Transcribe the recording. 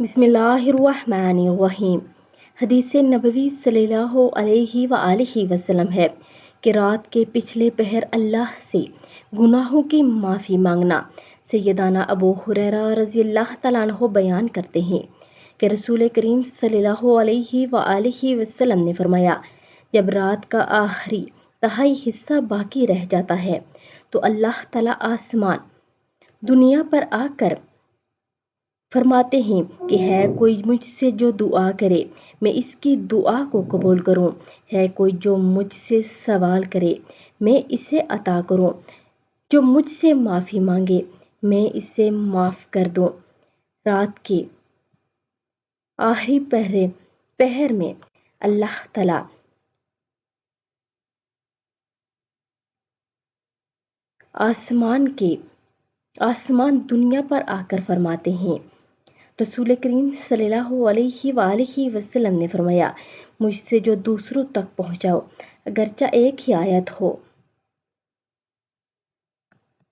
بسم اللہ الرحمن الرحیم۔ حدیث نبوی صلی اللہ علیہ وآلہ وسلم ہے کہ رات کے پچھلے پہر اللہ سے گناہوں کی معافی مانگنا۔ سیدنا ابو ہریرہ رضی اللہ تعالیٰ عنہ بیان کرتے ہیں کہ رسول کریم صلی اللہ علیہ وآلہ وسلم نے فرمایا، جب رات کا آخری تہائی حصہ باقی رہ جاتا ہے تو اللہ تعالیٰ آسمان دنیا پر آ کر فرماتے ہیں کہ ہے کوئی مجھ سے جو دعا کرے میں اس کی دعا کو قبول کروں، ہے کوئی جو مجھ سے سوال کرے میں اسے عطا کروں، جو مجھ سے معافی مانگے میں اسے معاف کر دوں۔ رات کے آخری پہر میں اللہ تعالیٰ آسمان دنیا پر آ کر فرماتے ہیں۔ رسول کریم صلی اللہ علیہ وآلہ وسلم نے فرمایا، مجھ سے جو دوسروں تک پہنچاؤ اگرچہ ایک ہی آیت ہو